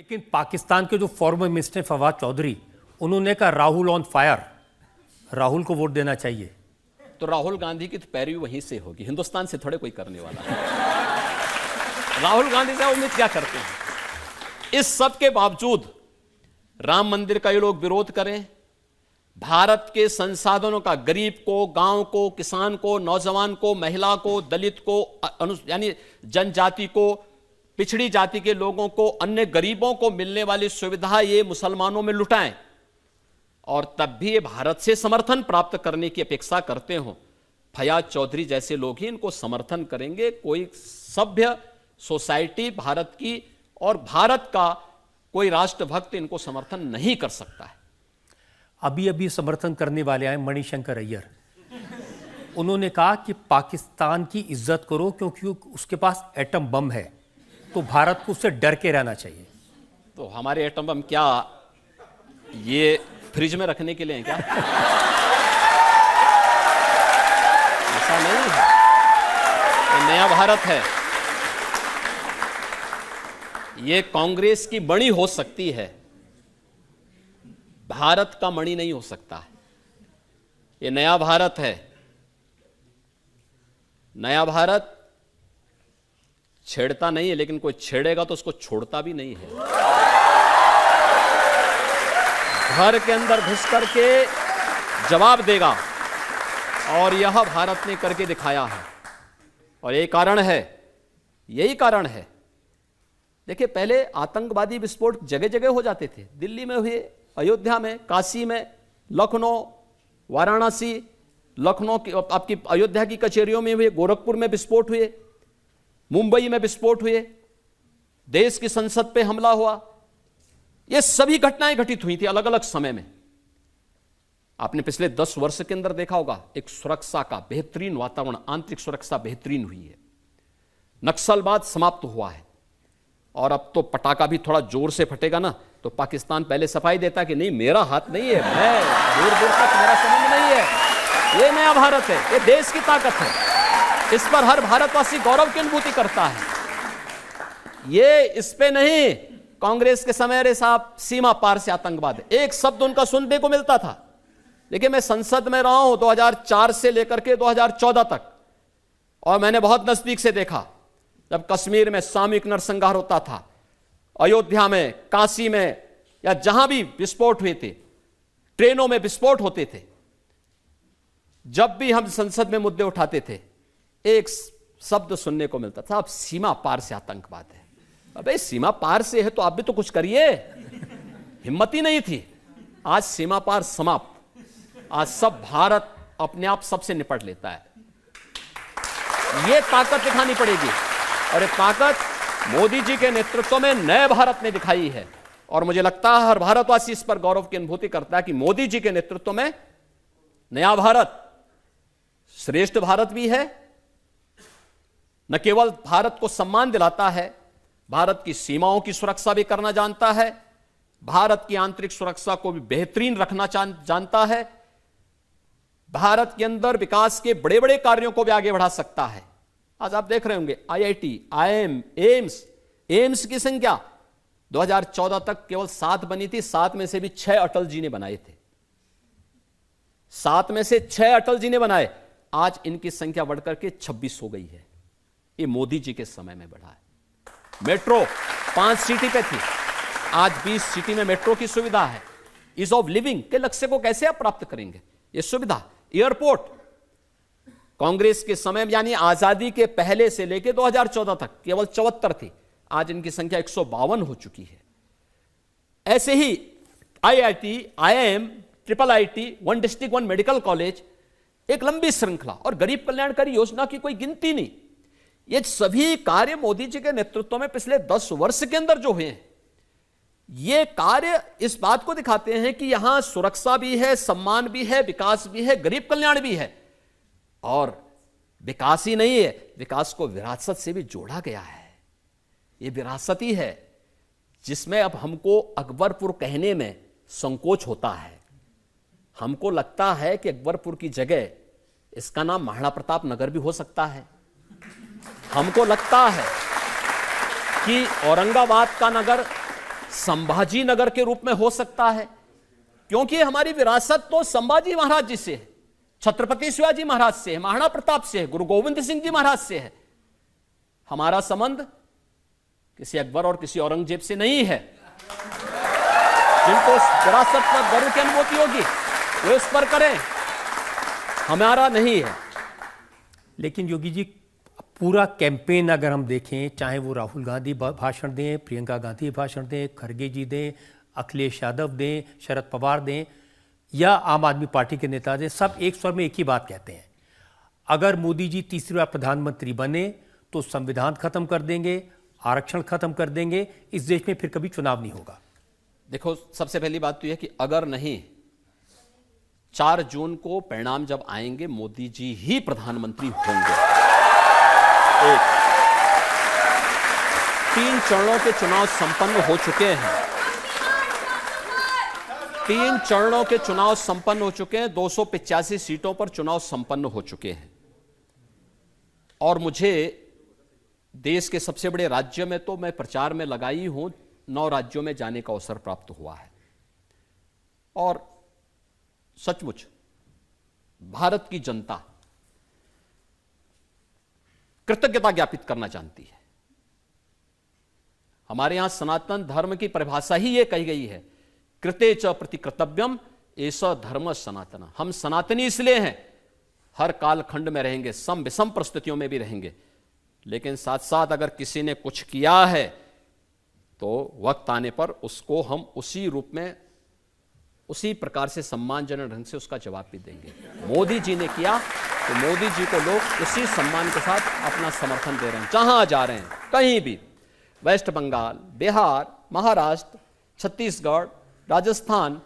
लेकिन पाकिस्तान के जो फॉर्मर मिनिस्टर फवाद चौधरी, उन्होंने कहा राहुल ऑन फायर, राहुल को वोट देना चाहिए। तो राहुल गांधी की तो पैरवी वहीं से होगी, हिंदुस्तान से थोड़े कोई करने वाला है। राहुल गांधी से उम्मीद क्या करते हैं? इस सब के बावजूद राम मंदिर का ये लोग विरोध करें, भारत के संसाधनों का गरीब को, गांव को, किसान को, नौजवान को, महिला को, दलित को, यानी जनजाति को, पिछड़ी जाति के लोगों को, अन्य गरीबों को मिलने वाली सुविधा ये मुसलमानों में लुटाएं और तब भी ये भारत से समर्थन प्राप्त करने की अपेक्षा करते हो। फयाज चौधरी जैसे लोग ही इनको समर्थन करेंगे। कोई सभ्य सोसाइटी भारत की और भारत का कोई राष्ट्रभक्त इनको समर्थन नहीं कर सकता है। अभी अभी समर्थन करने वाले आए मणिशंकर अय्यर, उन्होंने कहा कि पाकिस्तान की इज्जत करो क्योंकि उसके पास एटम बम है, तो भारत को उससे डर के रहना चाहिए। तो हमारे एटम बम क्या ये फ्रिज में रखने के लिए हैं क्या? ऐसा नहीं है, ये नया भारत है। ये कांग्रेस की मणि हो सकती है, भारत का मणि नहीं हो सकता है। ये नया भारत है। नया भारत छेड़ता नहीं है, लेकिन कोई छेड़ेगा तो उसको छोड़ता भी नहीं है। घर के अंदर घुस करके जवाब देगा, और यह भारत ने करके दिखाया है। और यही कारण है, यही कारण है। देखिए, पहले आतंकवादी विस्फोट जगह जगह हो जाते थे। दिल्ली में हुए, अयोध्या में, काशी में, लखनऊ, वाराणसी, लखनऊ की आपकी अयोध्या की कचहरियों में हुए, गोरखपुर में विस्फोट हुए, मुंबई में विस्फोट हुए, देश की संसद पे हमला हुआ। ये सभी घटनाएं घटित हुई थी अलग अलग समय में। आपने पिछले 10 वर्ष के अंदर देखा होगा, एक सुरक्षा का बेहतरीन वातावरण, आंतरिक सुरक्षा बेहतरीन हुई है। नक्सलवाद समाप्त हुआ है। और अब तो पटाखा भी थोड़ा जोर से फटेगा ना, तो पाकिस्तान पहले सफाई देता कि नहीं, मेरा हाथ नहीं है, मैं दूर दूर तक मेरा संबंध नहीं है। ये नया भारत है, ये देश की ताकत है। इस पर हर भारतवासी गौरव की अनुभूति करता है। ये इस पे नहीं, कांग्रेस के समय अरे साहब सीमा पार से आतंकवाद है, एक शब्द उनका सुनने को मिलता था। देखिए, मैं संसद में रहा हूं 2004 से लेकर के 2014 तक, और मैंने बहुत नजदीक से देखा जब कश्मीर में सामूहिक नरसंहार होता था, अयोध्या में, काशी में, या जहां भी विस्फोट हुए थे, ट्रेनों में विस्फोट होते थे। जब भी हम संसद में मुद्दे उठाते थे, एक शब्द सुनने को मिलता था, अब सीमा पार से आतंकवाद है। अबे सीमा पार से है तो आप भी तो कुछ करिए। हिम्मत ही नहीं थी। आज सीमा पार समाप्त। आज सब भारत अपने आप सबसे निपट लेता है। यह ताकत दिखानी पड़ेगी, और ये ताकत मोदी जी के नेतृत्व में नए भारत ने दिखाई है। और मुझे लगता है हर भारतवासी इस पर गौरव की अनुभूति करता है कि मोदी जी के नेतृत्व में नया भारत श्रेष्ठ भारत भी है। न केवल भारत को सम्मान दिलाता है, भारत की सीमाओं की सुरक्षा भी करना जानता है, भारत की आंतरिक सुरक्षा को भी बेहतरीन रखना जानता है, भारत के अंदर विकास के बड़े बड़े कार्यों को भी आगे बढ़ा सकता है। आज आप देख रहे होंगे IIT, IIM, एम्स की संख्या 2014 तक केवल 7 बनी थी। 7 में से भी 6 अटल जी ने बनाए थे। 7 में से 6 अटल जी ने बनाए। आज इनकी संख्या बढ़कर के 26 हो गई है। ये मोदी जी के समय में बढ़ा है। मेट्रो 5 सिटी पे थी, आज 20 सिटी में मेट्रो की सुविधा है। ईज ऑफ लिविंग के लक्ष्य को कैसे आप प्राप्त करेंगे? ये सुविधा। एयरपोर्ट कांग्रेस के समय यानी आजादी के पहले से लेकर 2014 तक केवल 74 थी, आज इनकी संख्या 152 हो चुकी है। ऐसे ही IIT, IIM, IIIT, 1 district 1 medical college, एक लंबी श्रृंखला, और गरीब कल्याणकारी योजना की कोई गिनती नहीं। ये सभी कार्य मोदी जी के नेतृत्व में पिछले 10 वर्ष के अंदर जो हुए हैं, ये कार्य इस बात को दिखाते हैं कि यहां सुरक्षा भी है, सम्मान भी है, विकास भी है, गरीब कल्याण भी है। और विकास ही नहीं है, विकास को विरासत से भी जोड़ा गया है। ये विरासत ही है जिसमें अब हमको अकबरपुर कहने में संकोच होता है। हमको लगता है कि अकबरपुर की जगह इसका नाम महाराणा प्रताप नगर भी हो सकता है। हमको लगता है कि औरंगाबाद का नगर संभाजी नगर के रूप में हो सकता है, क्योंकि हमारी विरासत तो संभाजी महाराज जी से है, छत्रपति शिवाजी महाराज से है, महाराणा प्रताप से है, गुरु गोविंद सिंह जी महाराज से है। हमारा संबंध किसी अकबर और किसी औरंगजेब से नहीं है। जिनको विरासत पर गर्व की अनुभूति होगी वो इस पर करें, हमारा नहीं है। लेकिन योगी जी, पूरा कैंपेन अगर हम देखें, चाहे वो राहुल गांधी भाषण दें, प्रियंका गांधी भाषण दें, खड़गे जी दें, अखिलेश यादव दें, शरद पवार दें या आम आदमी पार्टी के नेता दें, सब एक स्वर में एक ही बात कहते हैं, अगर मोदी जी तीसरी बार प्रधानमंत्री बने तो संविधान खत्म कर देंगे, आरक्षण खत्म कर देंगे, इस देश में फिर कभी चुनाव नहीं होगा। देखो, सबसे पहली बात तो यह कि अगर नहीं, 4 जून को परिणाम जब आएंगे मोदी जी ही प्रधानमंत्री होंगे। 3 चरणों के चुनाव संपन्न हो चुके हैं, 3 चरणों के चुनाव संपन्न हो चुके हैं, 285 सीटों पर चुनाव संपन्न हो चुके हैं। और मुझे देश के सबसे बड़े राज्य में तो मैं प्रचार में लगाई हूं, 9 राज्यों में जाने का अवसर प्राप्त हुआ है। और सचमुच भारत की जनता कृतज्ञता ज्ञापित करना जानती है। हमारे यहां सनातन धर्म की परिभाषा ही यह कही गई है, कृते च प्रति कर्तव्यम एसा धर्म सनातन। हम सनातनी इसलिए हैं, हर कालखंड में रहेंगे, सम विषम परिस्थितियों में भी रहेंगे, लेकिन साथ साथ अगर किसी ने कुछ किया है तो वक्त आने पर उसको हम उसी रूप में, उसी प्रकार से सम्मानजनक ढंग से उसका जवाब भी देंगे। मोदी जी ने किया तो मोदी जी को लोग उसी सम्मान के साथ अपना समर्थन दे रहे हैं, जहां जा रहे हैं, कहीं भी, वेस्ट बंगाल, बिहार, महाराष्ट्र, छत्तीसगढ़, राजस्थान,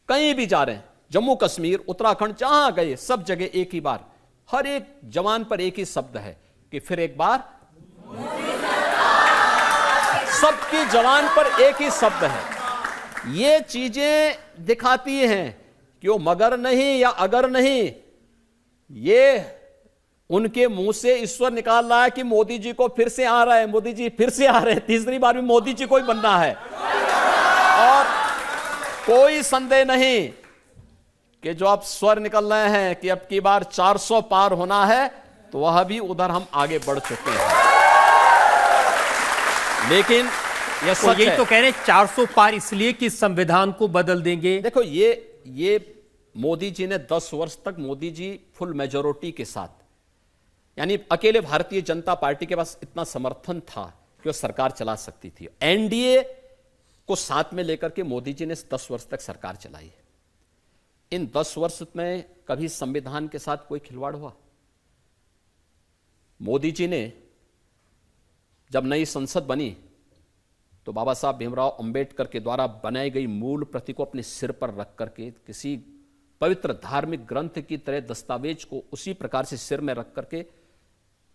कहीं भी जा रहे हैं, जम्मू कश्मीर, उत्तराखंड, जहां गए सब जगह एक ही बार, हर एक जवान पर एक ही शब्द है कि फिर एक बार, सबकी जवान पर एक ही शब्द है। ये चीजें दिखाती हैं कि वो मगर नहीं या अगर नहीं, ये उनके मुंह से ईश्वर निकाल रहा है कि मोदी जी को फिर से आ रहा है, मोदी जी फिर से आ रहे हैं, तीसरी बार भी मोदी जी को ही बनना है। और कोई संदेह नहीं कि जो अब स्वर निकल रहे हैं कि अब की बार 400 पार होना है, तो वह भी उधर हम आगे बढ़ चुके हैं। लेकिन यह सच यही है, तो कह रहे हैं 400 पार इसलिए कि संविधान को बदल देंगे। देखो, ये मोदी जी ने 10 वर्ष तक, मोदी जी फुल मेजॉरिटी के साथ, यानी अकेले भारतीय जनता पार्टी के पास इतना समर्थन था कि वो सरकार चला सकती थी। एनडीए को साथ में लेकर के मोदी जी ने 10 वर्ष तक सरकार चलाई। इन 10 वर्ष में कभी संविधान के साथ कोई खिलवाड़ हुआ? मोदी जी ने जब नई संसद बनी तो बाबा साहब भीमराव अंबेडकर के द्वारा बनाई गई मूल प्रति को अपने सिर पर रख करके, किसी पवित्र धार्मिक ग्रंथ की तरह दस्तावेज को उसी प्रकार से सिर में रख करके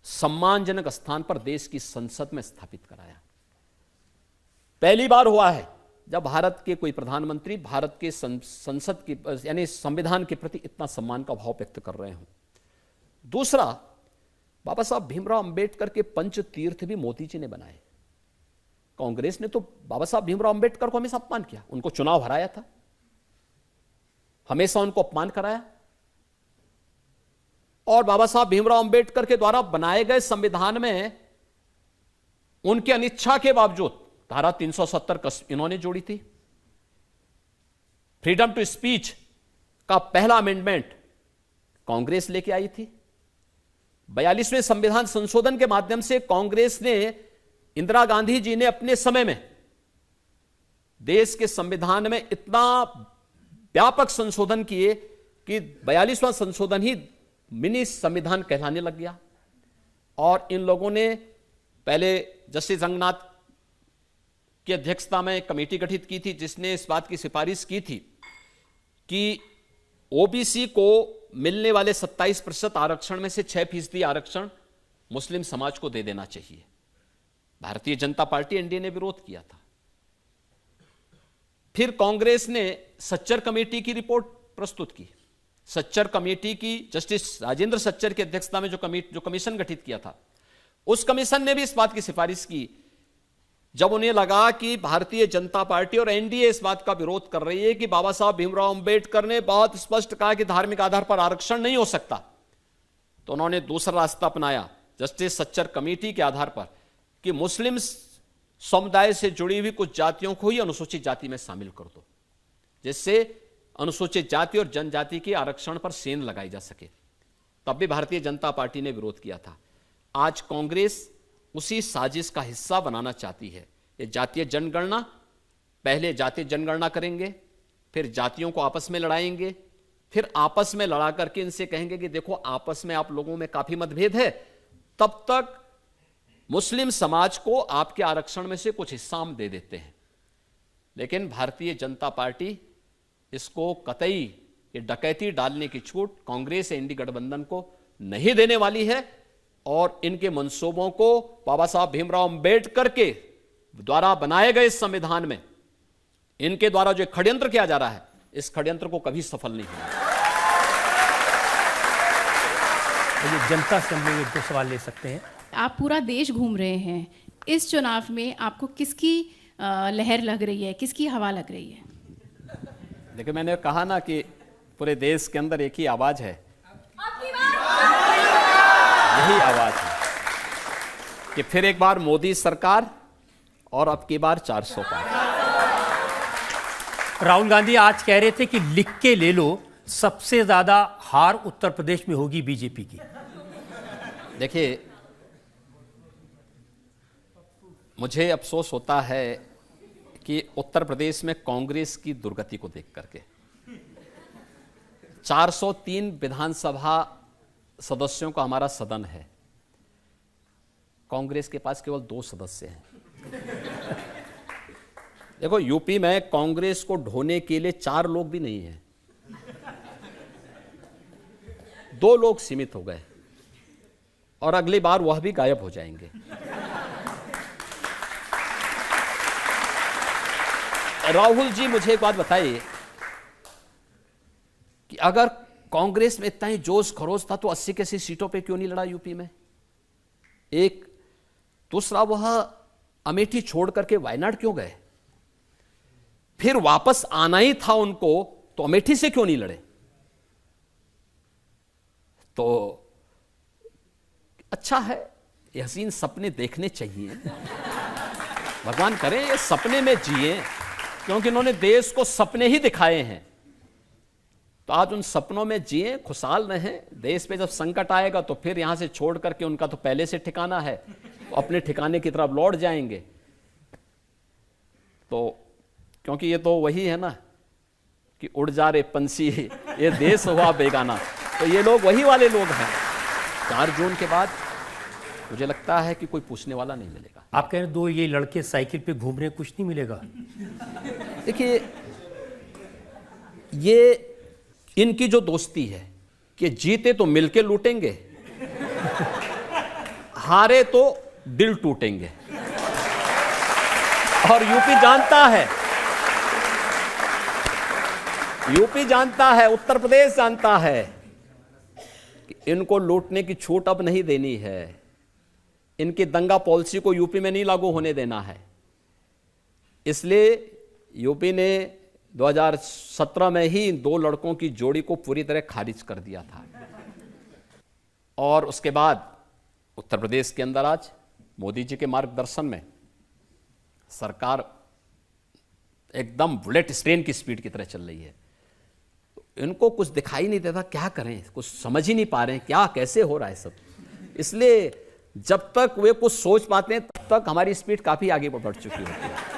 सम्मानजनक स्थान पर देश की संसद में स्थापित कराया। पहली बार हुआ है जब भारत के कोई प्रधानमंत्री भारत के संसद की, यानी संविधान के प्रति इतना सम्मान का भाव व्यक्त कर रहे हों। दूसरा, बाबा साहब भीमराव अंबेडकर के पंच तीर्थ भी मोदी जी ने बनाए। कांग्रेस ने तो बाबा साहब भीमराव अंबेडकर को हमेशा अपमान किया, उनको चुनाव हराया था, हमेशा उनको अपमान कराया। और बाबा साहब भीमराव अंबेडकर के द्वारा बनाए गए संविधान में उनकी अनिच्छा के बावजूद धारा 370 इन्होंने जोड़ी थी। फ्रीडम टू स्पीच का पहला अमेंडमेंट कांग्रेस लेके आई थी। 42वें संविधान संशोधन के माध्यम से कांग्रेस ने, इंदिरा गांधी जी ने अपने समय में देश के संविधान में इतना व्यापक संशोधन किए कि 42वां संशोधन ही मिनी संविधान कहलाने लग गया। और इन लोगों ने पहले जस्टिस रंगनाथ की अध्यक्षता में एक कमेटी गठित की थी जिसने इस बात की सिफारिश की थी कि ओबीसी को मिलने वाले 27% आरक्षण में से 6% आरक्षण मुस्लिम समाज को दे देना चाहिए। भारतीय जनता पार्टी, एनडीए ने विरोध किया था। फिर कांग्रेस ने सच्चर कमेटी की रिपोर्ट प्रस्तुत की। सच्चर कमेटी की, जस्टिस राजेंद्र सच्चर की अध्यक्षता में जो कमीशन गठित किया था, उस कमीशन ने भी इस बात की सिफारिश की जब उन्हें लगा कि भारतीय जनता पार्टी और एनडीए इस बात का विरोध कर रही है कि बाबा साहब भीमराव अंबेडकर ने बहुत स्पष्ट कहा कि धार्मिक आधार पर आरक्षण नहीं हो सकता, तो उन्होंने दूसरा रास्ता अपनाया जस्टिस सच्चर कमेटी के आधार पर कि मुस्लिम समुदाय से जुड़ी हुई कुछ जातियों को ही अनुसूचित जाति में शामिल कर दो, जिससे अनुसूचित जाति और जनजाति के आरक्षण पर सेंध लगाई जा सके। तब भी भारतीय जनता पार्टी ने विरोध किया था। आज कांग्रेस उसी साजिश का हिस्सा बनाना चाहती है। ये जातीय जनगणना, पहले जातीय जनगणना करेंगे, फिर जातियों को आपस में लड़ाएंगे, फिर आपस में लड़ा करके इनसे कहेंगे कि देखो आपस में आप लोगों में काफी मतभेद है, तब तक मुस्लिम समाज को आपके आरक्षण में से कुछ हिस्सा हम दे देते हैं। लेकिन भारतीय जनता पार्टी इसको कतई ये डकैती डालने की छूट कांग्रेस एनडीए गठबंधन को नहीं देने वाली है और इनके मंसूबों को बाबा साहब भीमराव अंबेडकर के द्वारा बनाए गए इस संविधान में इनके द्वारा जो षड्यंत्र किया जा रहा है, इस षड्यंत्र को कभी सफल नहीं होगा। ये जनता से हम लोग 2 सवाल ले सकते हैं। आप पूरा देश घूम रहे हैं, इस चुनाव में आपको किसकी लहर लग रही है, किसकी हवा लग रही है? देखिए, मैंने कहा ना कि पूरे देश के अंदर एक ही आवाज है, यही आवाज है कि फिर एक बार मोदी सरकार और अब की बार 400 पार। राहुल गांधी आज कह रहे थे कि लिख के ले लो, सबसे ज्यादा हार उत्तर प्रदेश में होगी बीजेपी की। देखिए, मुझे अफसोस होता है कि उत्तर प्रदेश में कांग्रेस की दुर्गति को देख करके 403 विधानसभा सदस्यों का हमारा सदन है, कांग्रेस के पास केवल 2 सदस्य हैं। देखो, यूपी में कांग्रेस को ढोने के लिए 4 लोग भी नहीं हैं, 2 लोग सीमित हो गए और अगली बार वह भी गायब हो जाएंगे। राहुल जी, मुझे एक बात बताइए कि अगर कांग्रेस में इतना ही जोश खरोश था तो 80 के 80 सीटों पे क्यों नहीं लड़ा यूपी में? एक दूसरा, वह अमेठी छोड़ करके वायनाड क्यों गए? फिर वापस आना ही था उनको तो अमेठी से क्यों नहीं लड़े? तो अच्छा है, ये हसीन सपने देखने चाहिए, भगवान करे ये सपने में जिए, क्योंकि इन्होंने देश को सपने ही दिखाए हैं। तो आज उन सपनों में जिए, खुशहाल रहें। देश पे जब संकट आएगा तो फिर यहां से छोड़ करके उनका तो पहले से ठिकाना है, तो अपने ठिकाने की तरफ लौट जाएंगे। तो क्योंकि ये तो वही है ना कि उड़ जा रे पंछी, ये देश हुआ बेगाना, तो ये लोग वही वाले लोग हैं। 4 जून के बाद मुझे लगता है कि कोई पूछने वाला नहीं मिलेगा। आप कह रहे 2 ये लड़के साइकिल पे घूम रहे हैं, कुछ नहीं मिलेगा? देखिए, ये इनकी जो दोस्ती है कि जीते तो मिलके लूटेंगे, हारे तो दिल टूटेंगे। और यूपी जानता है, उत्तर प्रदेश जानता है कि इनको लूटने की छूट अब नहीं देनी है। इनकी दंगा पॉलिसी को यूपी में नहीं लागू होने देना है। इसलिए यूपी ने 2017 में ही इन 2 लड़कों की जोड़ी को पूरी तरह खारिज कर दिया था। और उसके बाद उत्तर प्रदेश के अंदर आज मोदी जी के मार्गदर्शन में सरकार एकदम बुलेट ट्रेन की स्पीड की तरह चल रही है। तो इनको कुछ दिखाई नहीं देता, क्या करें, कुछ समझ ही नहीं पा रहे हैं क्या कैसे हो रहा है सब। इसलिए जब तक वे कुछ सोच पाते हैं तब तक हमारी स्पीड काफी आगे बढ़ चुकी होती है।